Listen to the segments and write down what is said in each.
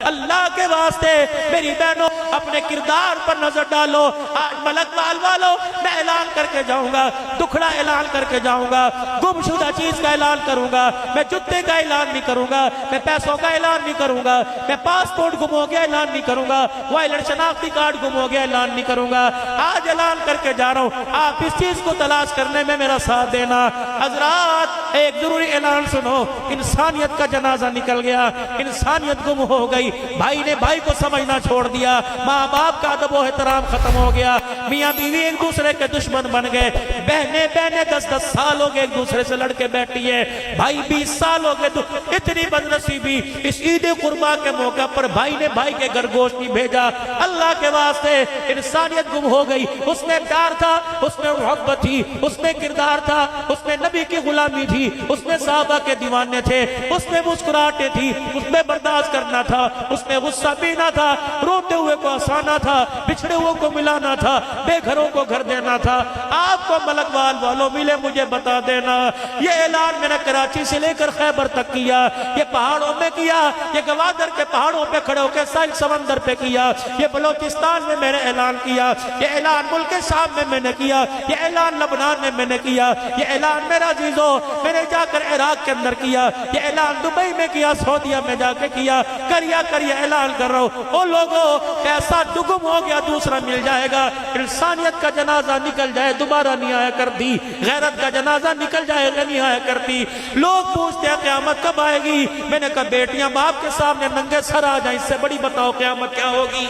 اللہ کے واسطے میری بہنوں اپنے کردار پر نظر ڈالو. آج ملک وال والو میں اعلان کر کے جاؤں گا, دکھڑا اعلان کر کے جاؤں گا, گم شدہ چیز کا اعلان کروں گا, میں جتے کا اعلان نہیں کروں گا, میں پیسوں کا اعلان نہیں کروں گا, میں پاسپورٹ گم ہو گیا اعلان نہیں کروں گا, وائلٹ شناختی کارڈ گم ہو گیا اعلان نہیں کروں گا. آج اعلان کر کے جا رہا ہوں, آپ اس چیز کو تلاش کرنے میں میرا ساتھ دینا. حضرات ایک ضروری اعلان سنو, انسانیت کا جنازہ نکل گیا, انسانیت گم ہو گئی, بھائی نے بھائی کو سمجھنا چھوڑ دیا, ماں باپ کا ادب و احترام ختم ہو گیا, میاں بیوی ایک دوسرے کے دشمن بن گئے, بہنیں 10-10 سال ہو گئے ایک دوسرے سے لڑ کے بیٹھی ہے, بھائی 20 سال ہو گئے. اتنی بدنصیبی, اس عید قربا کے موقع پر بھائی نے بھائی کے گھر گوشت نہیں بھیجا. اللہ کے واسطے انسانیت گم ہو گئی. اس میں پیار تھا, اس میں محبت تھی, اس میں کردار تھا, اس میں نبی کی غلامی تھی, اس میں صحابہ کے دیوانے تھے, اس میں مسکراہٹیں تھی, اس میں برداشت کرنا تھا, اس میں غصہ پینا تھا, روتے ہوئے کو ہنسانا تھا, بچھڑے ہوئے کو ملانا تھا, بے گھروں کو گھر دینا تھا. آپ کو ملک وال والوں ملے مجھے بتا دینا. یہ اعلان میں نے کراچی سے لے کر خیبر تک کیا, یہ پہاڑوں میں کیا, یہ گوادر کے پہاڑوں پہ کھڑے ہو کے ساحل سمندر پہ کیا, یہ بلوچستان میں میں نے اعلان کیا, یہ اعلان ملک شام میں نے کیا, یہ اعلان لبنان میں نے کیا, یہ اعلان میرا عزیزو میں نے جا کر عراق کے اندر کیا, یہ اعلان دبئی میں کیا, سعودیہ میں جا کے کیا. کریا اعلان کر رہا ہوں, او لوگوں پیسہ ڈگم ہو گیا دوسرا مل جائے گا, انسانیت کا جنازہ نکل جائے دوبارہ نہیں آیا کرتی, غیرت کا جنازہ نکل جائے گا نہیں آیا کرتی. لوگ پوچھتے ہیں قیامت کب آئے گی, میں نے کہا بیٹیاں باپ کے سامنے ننگے سر آ جائیں, اس سے بڑی بتاؤ قیامت کیا ہوگی.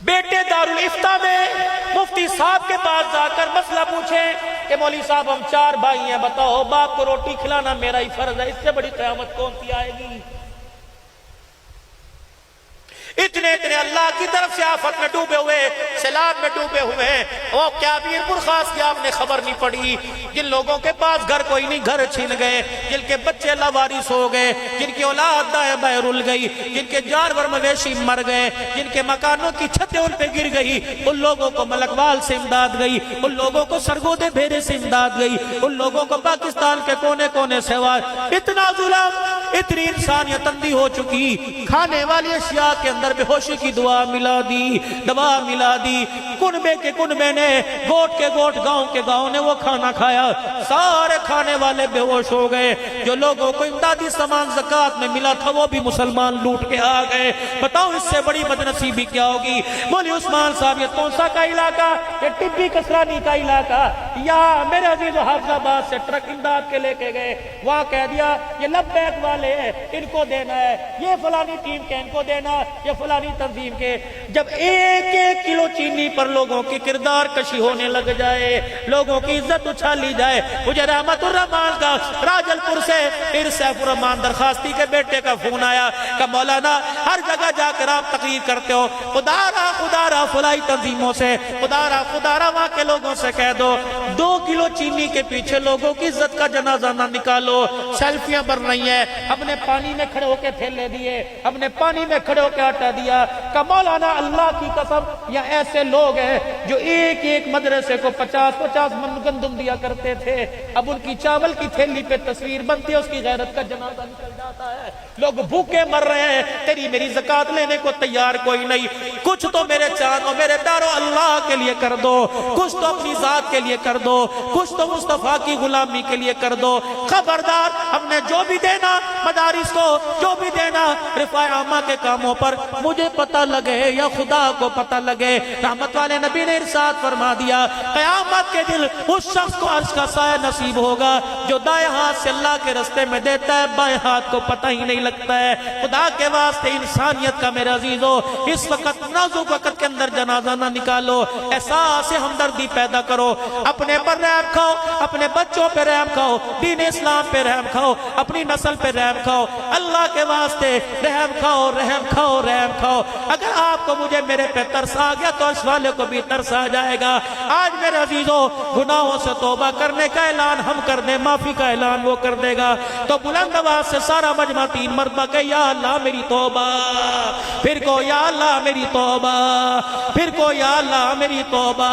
بیٹے دارالفتہ میں مفتی صاحب کے پاس جا کر مسئلہ پوچھیں کہ مولوی صاحب ہم 4 بھائی ہیں, بتاؤ باپ کو روٹی کھلانا میرا ہی فرض ہے, اس سے بڑی قیامت کون سی آئے گی. اتنے اللہ کی طرف سے آفت میں ڈوبے ہوئے, سیلاب میں ڈوبے ہوئے ہیں. وہ کیا میرپور خاص کی آپ نے خبر نہیں پڑی, جن لوگوں کے پاس گھر کوئی نہیں, گھر چھین گئے, جن کے بچے لاوارث ہو گئے, جن کی اولاد دائیں بائیں رل گئی, جن کے جانور مویشی مر گئے, جن کے مکانوں کی چھتیں ان پہ گر گئی, ان لوگوں کو ملک وال سے امداد گئی, ان لوگوں کو سرگودے بھیرے سے امداد گئی, ان لوگوں کو پاکستان کے کونے کونے سے اتنا ظلم, اتنی انسانیت اندھی ہو چکی, کھانے والی اشیاء کے اندر بے ہوشی کی دعا ملا دی, دوا ملا دی. کنبے کے کنبے نے, گوٹ کے گوٹ, گاؤں کے گاؤں نے وہ کھانا کھایا, سارے کھانے والے بے ہوش ہو گئے. جو لوگوں کو امدادی سامان زکوٰۃ میں ملا تھا وہ بھی مسلمان لوٹ کے آ گئے. بتاؤ اس سے بڑی بدنصیبی کیا ہوگی. مولوی عثمان صاحب یہ کون سا کا علاقہ, یہ ٹبی کسرانی کا علاقہ, یا میرے عزیز و حافظ آباد سے ٹرک امداد کے لے کے گئے, وہاں کہہ دیا یہ لبیک والے ہیں ان کو دینا ہے, یہ فلانی ٹیم کے ان کو دینا, یہ فلانی تنظیم کے. جب 1-1 کلو چینی پر لوگوں کی کردار کشی ہونے لگ جائے, لوگوں کی عزت اچھالی جائے. مجھے رحمت الرحمان کا راجل پور سے پھر سیف الرحمان درخواستی کے بیٹے کا فون آیا کہ مولانا ہر جگہ جا کر آپ تقریر کرتے ہو, خدا را فلائی تنظیموں سے, خدا را وہاں کے لوگوں سے کہہ دو 2 کلو چینی کے پیچھے لوگوں کی عزت کا جنازہ نہ نکالو. سیلفیاں بن رہی ہیں, ہم نے پانی میں کھڑے ہو کے تھیلے دیے, ہم نے پانی میں کھڑے ہو کے آٹا دیا. کہ مولانا اللہ کی قسم یا ایسے لوگ ہیں جو ایک مدرسے کو 50 من گندم دیا کرتے تھے, اب ان کی چاول کی تھیلی پہ تصویر بنتی ہے, اس کی غیرت کا جنازہ نکل جاتا ہے. لوگ بھوکے مر رہے ہیں, تیری میری زکوٰۃ لینے کو تیار کوئی نہیں. کچھ تو میرے چاند اور میرے پیارو اللہ کے لیے کر دو, کچھ تو اپنی ذات کے لیے کر دو, کچھ تو مصطفیٰ کی غلامی کے لیے کر دو. خبردار, ہم نے جو بھی دینا مدارس کو, جو بھی دینا رفاع عامہ کے کاموں پر, مجھے پتہ لگے یا خدا کو پتہ لگے. رحمت والے نبی نے ارشاد فرما دیا قیامت کے دن اس شخص کو عرش کا سایہ نصیب ہوگا جو دائیں ہاتھ سے اللہ کے رستے میں دیتا ہے, بائیں ہاتھ کو پتہ ہی نہیں لگتا ہے. خدا کے واسطے انسانیت کا میرے عزیزو اس وقت نازک وقت کے اندر جنازہ نہ نکالو, احساس ہمدردی پیدا کرو. اپنے پر رحم کھاؤ, اپنے بچوں پہ رحم کھاؤ, دین اسلام پہ رحم کھاؤ, اپنی نسل پہ رحم کھاؤ. اللہ کے واسطے رحم کھاؤ, رحم کھاؤ, رحم کھاؤ. اگر آپ کو مجھے میرے پہ ترس آ گیا تو اس والے کو بھی ترس آ جائے گا. آج میرے عزیزو گناہوں سے توبہ کرنے کا اعلان ہم کر دیں, معافی کا اعلان وہ کر دے گا. تو بلند آواز سے سارا مجمع 3 مرتبہ کہ یا اللہ میری توبہ, پھر کو یا اللہ میری توبہ, پھر کو یا اللہ میری توبہ.